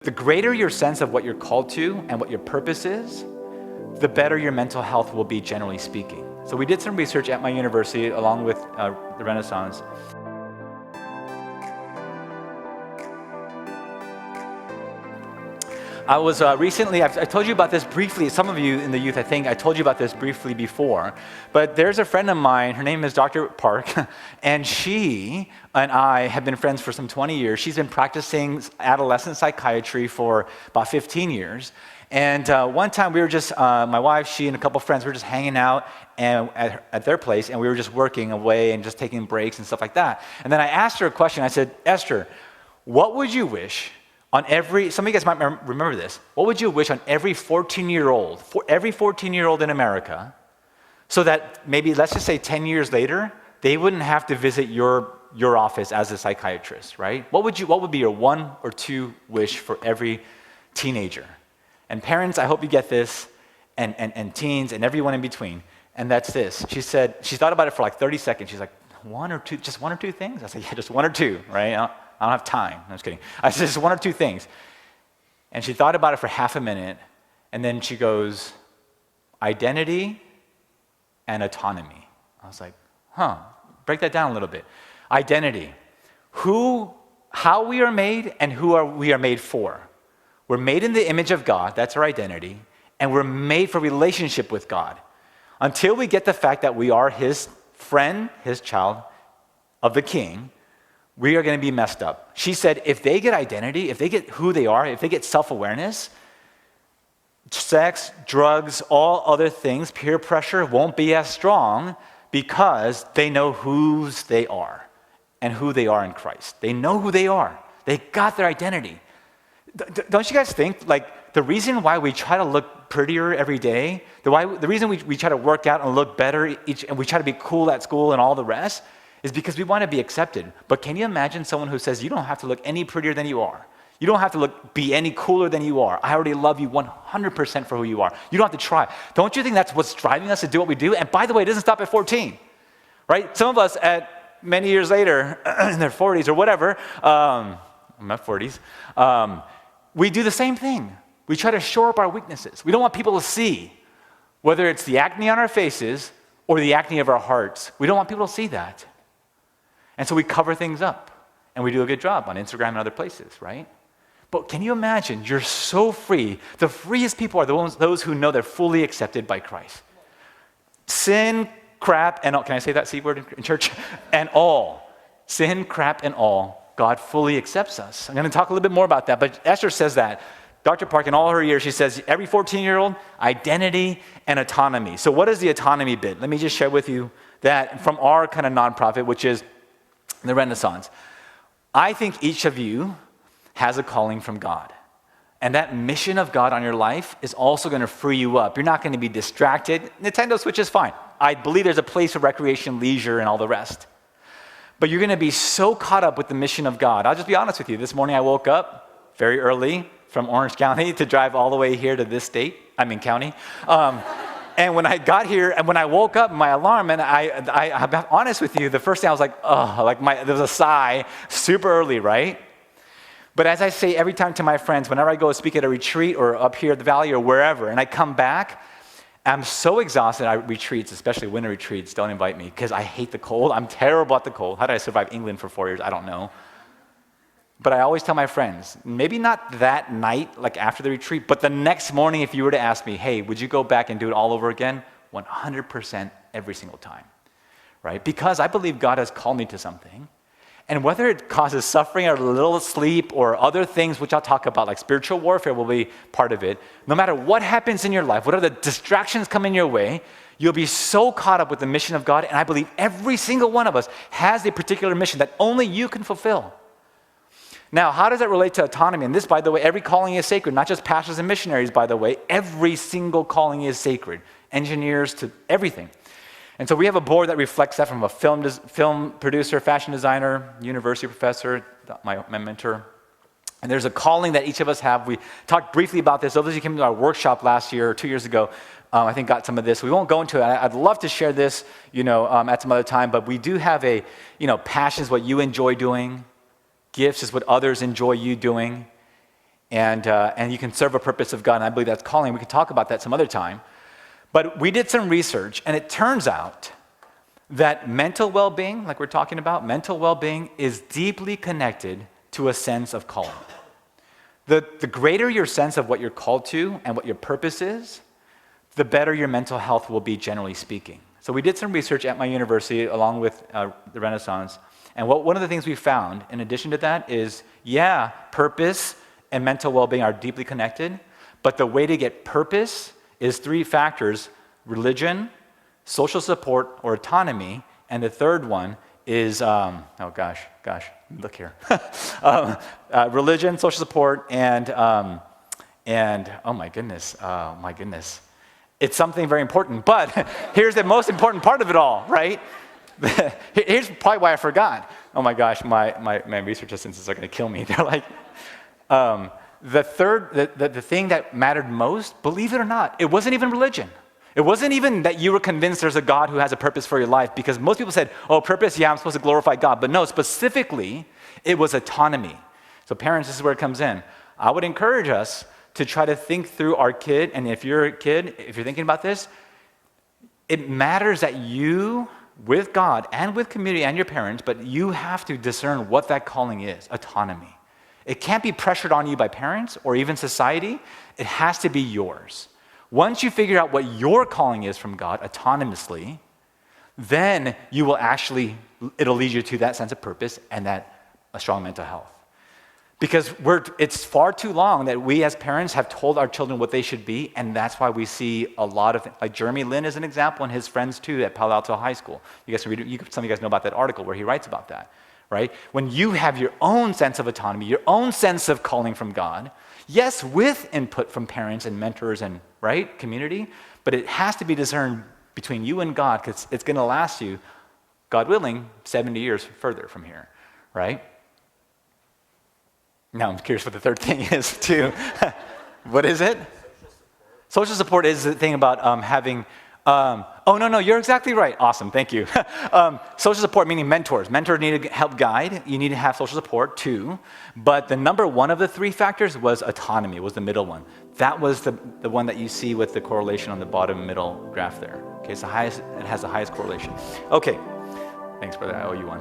The greater your sense of what you're called to and what your purpose is, the better your mental health will be, generally speaking. So we did some research at my university along with the Renaissance. I was recently, I told you about this briefly, some of you in the youth, I think I told you about this briefly before, but there's a friend of mine, her name is Dr. Park, and she and I have been friends for some 20 years. She's been practicing adolescent psychiatry for about 15 years. And one time we were just, my wife, she and a couple friends, we were just hanging out at their place, and we were just working away and just taking breaks and stuff like that. And then I asked her a question. I said, Esther, what would you wish on some of you guys might remember this, what would you wish on every 14-year-old in America, so that maybe, let's just say 10 years later, they wouldn't have to visit your office as a psychiatrist, right? What would be your one or two wish for every teenager? And parents, I hope you get this, and teens, and everyone in between. And that's this. She said, she thought about it for like 30 seconds. She's like, just one or two things? I said, yeah, just one or two, right? I don't have time. I'm just kidding. I said, just one or two things. And she thought about it for half a minute, and then she goes, identity and autonomy. I was like, break that down a little bit. Identity. How we are made and we are made for. We're made in the image of God, that's our identity, and we're made for relationship with God. Until we get the fact that we are His friend, His child of the King, we are going to be messed up. She said, if they get identity, if they get who they are, if they get self-awareness, sex, drugs, all other things, peer pressure won't be as strong because they know whose they are and who they are in Christ. They know who they are. They got their identity. Don't you guys think, like, the reason why we try to look prettier every day, the reason we try to work out and look better and we try to be cool at school and all the rest, is because we want to be accepted. But can you imagine someone who says, you don't have to look any prettier than you are. You don't have to be any cooler than you are. I already love you 100% for who you are. You don't have to try. Don't you think that's what's driving us to do what we do? And by the way, it doesn't stop at 14, right? Some of us at many years later, in their 40s or whatever, I'm at 40s, we do the same thing. We try to shore up our weaknesses. We don't want people to see, whether it's the acne on our faces or the acne of our hearts. We don't want people to see that. And so we cover things up, and we do a good job on Instagram and other places, right? But can you imagine, you're so free. The freest people are those who know they're fully accepted by Christ. Sin, crap, and all. Can I say that C word in church? And all. Sin, crap, and all. God fully accepts us. I'm going to talk a little bit more about that, but Esther says that. Dr. Park, in all her years, she says, every 14-year-old, identity and autonomy. So what is the autonomy bit? Let me just share with you that from our kind of nonprofit, which is the Renaissance. I think each of you has a calling from God. And that mission of God on your life is also going to free you up. You're not going to be distracted. Nintendo Switch is fine. I believe there's a place for recreation, leisure, and all the rest. But you're going to be so caught up with the mission of God. I'll just be honest with you. This morning I woke up very early from Orange County to drive all the way here to this county. And when I got here, and when I woke up, my alarm, and I'm honest with you, the first thing I was like, there was a sigh, super early, right? But as I say every time to my friends, whenever I go speak at a retreat or up here at the Valley or wherever, and I come back, I'm so exhausted at retreats, especially winter retreats, don't invite me, because I hate the cold. I'm terrible at the cold. How did I survive England for 4 years? I don't know. But I always tell my friends, maybe not that night, like after the retreat, but the next morning, if you were to ask me, hey, would you go back and do it all over again? 100% every single time, right? Because I believe God has called me to something. And whether it causes suffering or a little sleep or other things, which I'll talk about, like spiritual warfare will be part of it, no matter what happens in your life, whatever the distractions come in your way, you'll be so caught up with the mission of God. And I believe every single one of us has a particular mission that only you can fulfill. Now, how does that relate to autonomy? And this, by the way, every calling is sacred, not just pastors and missionaries, by the way. Every single calling is sacred, engineers to everything. And so we have a board that reflects that, from a film producer, fashion designer, university professor, my mentor. And there's a calling that each of us have. We talked briefly about this. Those of you who came to our workshop last year or 2 years ago, I think got some of this. We won't go into it. I'd love to share this, at some other time, but we do have passions, what you enjoy doing. Gifts is what others enjoy you doing. and you can serve a purpose of God, and I believe that's calling. We could talk about that some other time. But we did some research, and it turns out that mental well-being, like we're talking about, mental well-being is deeply connected to a sense of calling. The greater your sense of what you're called to and what your purpose is, the better your mental health will be, generally speaking. So we did some research at my university along with the Renaissance, and one of the things we found, in addition to that, is, purpose and mental well-being are deeply connected, but the way to get purpose is 3 factors: religion, social support, or autonomy, and the third one is, look here. Religion, social support, and oh my goodness. It's something very important, but here's the most important part of it all, right? Here's probably why I forgot. Oh my gosh, my research assistants are going to kill me. They're like, the thing that mattered most, believe it or not, it wasn't even religion. It wasn't even that you were convinced there's a God who has a purpose for your life, because most people said, oh, purpose, yeah, I'm supposed to glorify God. But no, specifically, it was autonomy. So parents, this is where it comes in. I would encourage us to try to think through our kid, and if you're a kid, if you're thinking about this, it matters that you, with God and with community and your parents, but you have to discern what that calling is, autonomy. It can't be pressured on you by parents or even society. It has to be yours. Once you figure out what your calling is from God autonomously, then you will it'll lead you to that sense of purpose and a strong mental health. Because it's far too long that we as parents have told our children what they should be, and that's why we see a lot of, like Jeremy Lin is an example, and his friends too at Palo Alto High School. You guys can read, some of you guys know about that article where he writes about that, right? When you have your own sense of autonomy, your own sense of calling from God, yes, with input from parents and mentors and, right, community, but it has to be discerned between you and God, because it's going to last you, God willing, 70 years further from here, right? Now I'm curious what the third thing is too. What is it? Social support is the thing about having, no, you're exactly right. Awesome, thank you. Social support meaning mentors. Mentors need to help guide. You need to have social support too. But the number one of the 3 factors was autonomy, was the middle one. That was the one that you see with the correlation on the bottom middle graph there. Okay, it has the highest correlation. Okay, thanks brother, I owe you one.